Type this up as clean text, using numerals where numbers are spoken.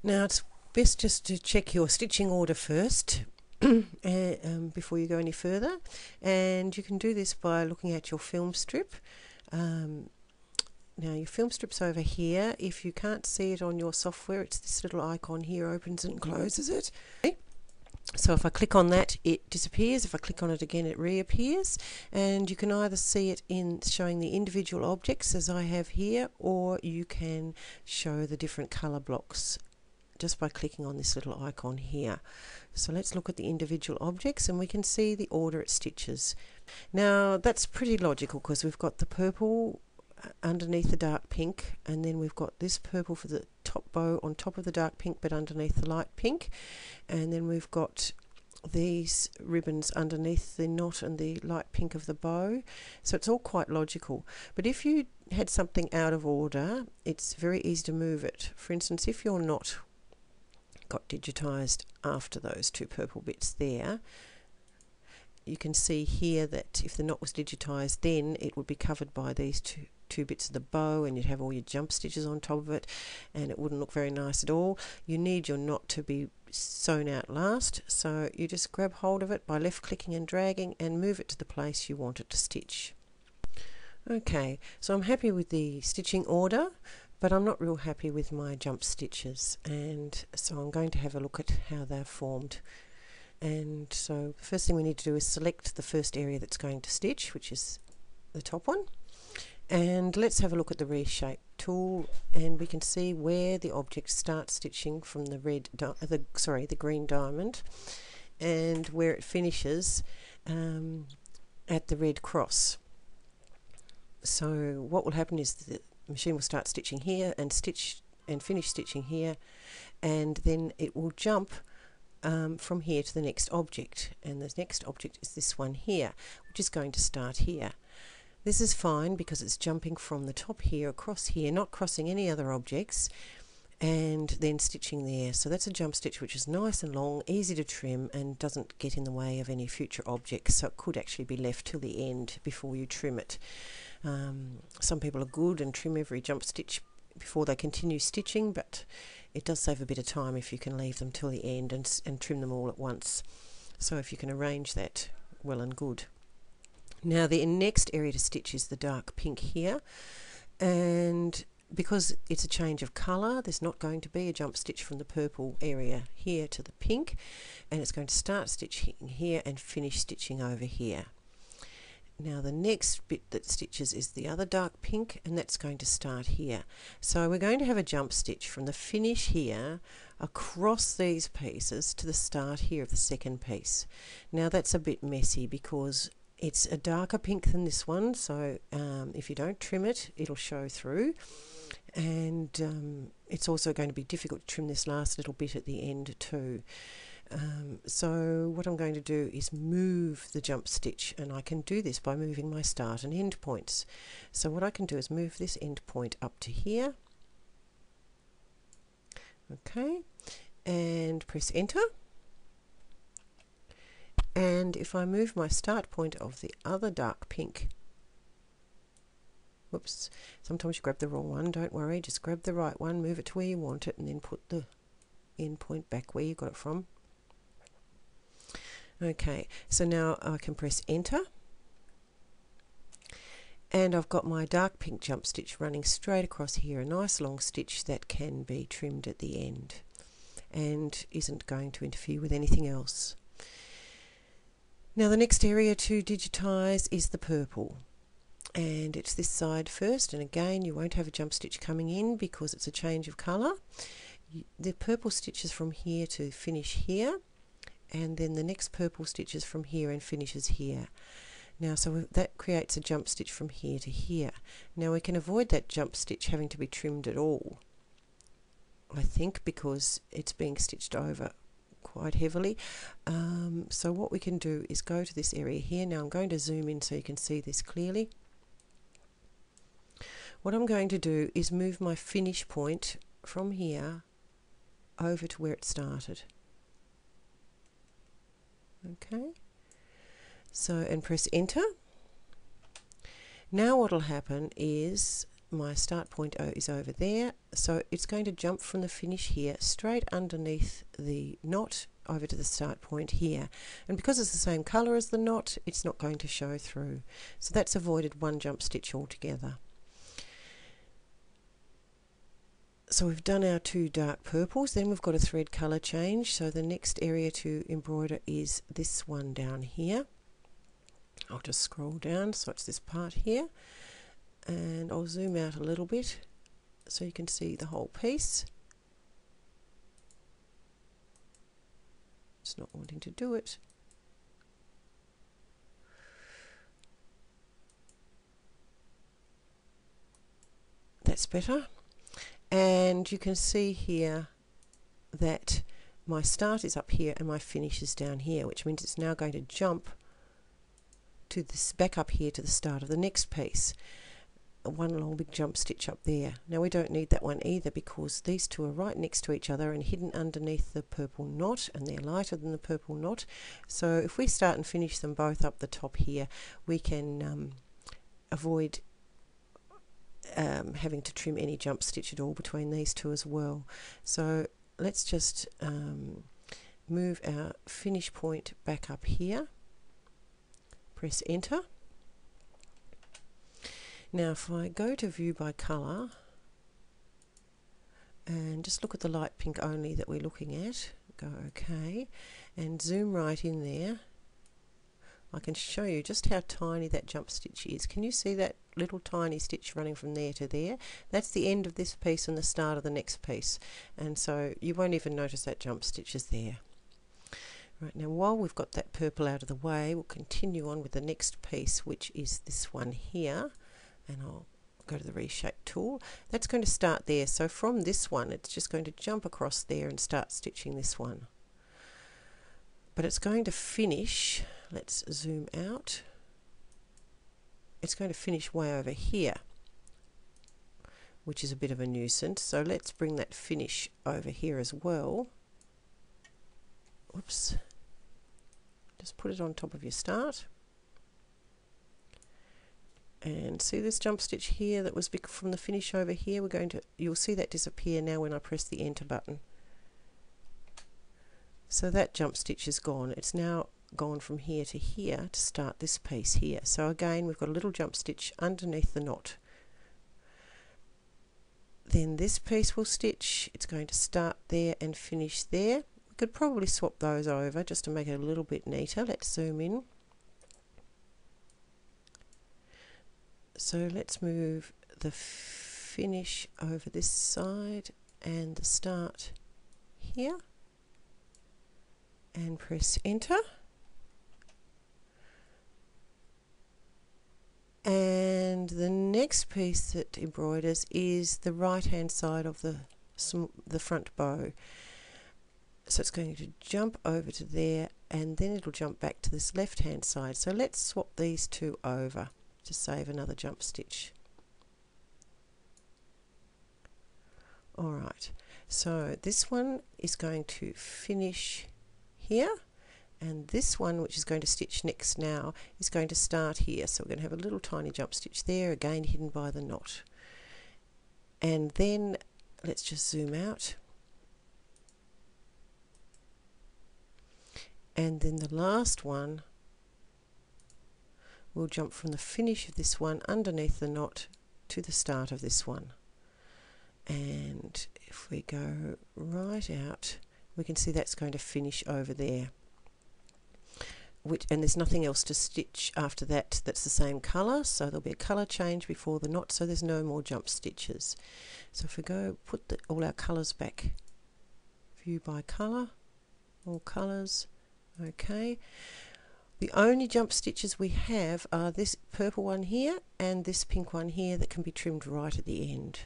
Now it's best just to check your stitching order first before you go any further, and you can do this by looking at your film strip. Now your film strip's over here. If you can't see it on your software, it's this little icon here, opens and closes it. So if I click on that, it disappears. If I click on it again, it reappears, and you can either see it in showing the individual objects as I have here, or you can show the different color blocks just by clicking on this little icon here. So let's look at the individual objects, and we can see the order it stitches. Now that's pretty logical because we've got the purple underneath the dark pink, and then we've got this purple for the top bow on top of the dark pink but underneath the light pink, and then we've got these ribbons underneath the knot and the light pink of the bow. So it's all quite logical. But if you had something out of order, it's very easy to move it. For instance, if your knot got digitized after those two purple bits there, you can see here that if the knot was digitized, then it would be covered by these two bits of the bow, and you'd have all your jump stitches on top of it, and it wouldn't look very nice at all. You need your knot to be sewn out last, so you just grab hold of it by left clicking and dragging and move it to the place you want it to stitch. Okay, so I'm happy with the stitching order, but I'm not real happy with my jump stitches, and so I'm going to have a look at how they're formed. And so the first thing we need to do is select the first area that's going to stitch, which is the top one. And let's have a look at the Reshape tool, and we can see where the object starts stitching from the the green diamond, and where it finishes at the red cross. So what will happen is the machine will start stitching here and finish stitching here, and then it will jump from here to the next object, and the next object is this one here, which is going to start here. This is fine because it's jumping from the top here across here, not crossing any other objects, and then stitching there. So that's a jump stitch which is nice and long, easy to trim, and doesn't get in the way of any future objects, so it could actually be left till the end before you trim it. Some people are good and trim every jump stitch before they continue stitching, but it does save a bit of time if you can leave them till the end and trim them all at once. So if you can arrange that, well and good. Now the next area to stitch is the dark pink here, and because it's a change of colour, there's not going to be a jump stitch from the purple area here to the pink, and it's going to start stitching here and finish stitching over here. Now the next bit that stitches is the other dark pink, and that's going to start here. So we're going to have a jump stitch from the finish here across these pieces to the start here of the second piece. Now that's a bit messy because it's a darker pink than this one, so if you don't trim it, it'll show through, and it's also going to be difficult to trim this last little bit at the end too. So what I'm going to do is move the jump stitch, and I can do this by moving my start and end points. So what I can do is move this end point up to here, okay, and press enter. And if I move my start point of the other dark pink, whoops, sometimes you grab the wrong one, don't worry, just grab the right one, move it to where you want it, and then put the end point back where you got it from. Okay, so now I can press enter, and I've got my dark pink jump stitch running straight across here, a nice long stitch that can be trimmed at the end and isn't going to interfere with anything else. Now the next area to digitize is the purple, and it's this side first, and again you won't have a jump stitch coming in because it's a change of colour. The purple stitches from here to finish here, and then the next purple stitches from here and finishes here. Now so that creates a jump stitch from here to here. Now we can avoid that jump stitch having to be trimmed at all, I think, because it's being stitched over quite heavily. So what we can do is go to this area here. Now I'm going to zoom in so you can see this clearly. What I'm going to do is move my finish point from here over to where it started. Okay, so and press enter. Now what will happen is my start point is over there, so it's going to jump from the finish here straight underneath the knot over to the start point here, and because it's the same colour as the knot, it's not going to show through, so that's avoided one jump stitch altogether. So we've done our two dark purples, then we've got a thread colour change, so the next area to embroider is this one down here. I'll just scroll down, so it's this part here, and I'll zoom out a little bit so you can see the whole piece. It's not wanting to do it. That's better. And you can see here that my start is up here and my finish is down here, which means it's now going to jump to this back up here to the start of the next piece. One long big jump stitch up there. Now we don't need that one either, because these two are right next to each other and hidden underneath the purple knot, and they're lighter than the purple knot. So if we start and finish them both up the top here, we can avoid having to trim any jump stitch at all between these two as well. So let's just move our finish point back up here, press enter. Now if I go to view by colour and just look at the light pink only that we're looking at, go OK and zoom right in there, I can show you just how tiny that jump stitch is. Can you see that little tiny stitch running from there to there? That's the end of this piece and the start of the next piece, and so you won't even notice that jump stitch is there. Right, now while we've got that purple out of the way, we'll continue on with the next piece, which is this one here, and I'll go to the reshape tool. That's going to start there, so from this one it's just going to jump across there and start stitching this one. But it's going to finish, let's zoom out, it's going to finish way over here, which is a bit of a nuisance, so let's bring that finish over here as well. Whoops, just put it on top of your start. And see this jump stitch here that was big from the finish over here, you'll see that disappear now when I press the enter button. So that jump stitch is gone. It's now gone from here to here to start this piece here. So again, we've got a little jump stitch underneath the knot. Then this piece will stitch. It's going to start there and finish there. We could probably swap those over just to make it a little bit neater. Let's zoom in. So let's move the finish over this side and the start here, and press enter. And the next piece that embroiders is the right hand side of the front bow. So it's going to jump over to there and then it'll jump back to this left hand side. So let's swap these two over to save another jump stitch. Alright, so this one is going to finish here, and this one, which is going to stitch next now, is going to start here. So we're going to have a little tiny jump stitch there, again hidden by the knot. And then let's just zoom out. And then the last one will jump from the finish of this one underneath the knot to the start of this one. And if we go right out, we can see that's going to finish over there. And there's nothing else to stitch after that that's the same colour, so there'll be a colour change before the knot, so there's no more jump stitches. So if we go put all our colours back, view by colour, all colours, okay. The only jump stitches we have are this purple one here and this pink one here that can be trimmed right at the end.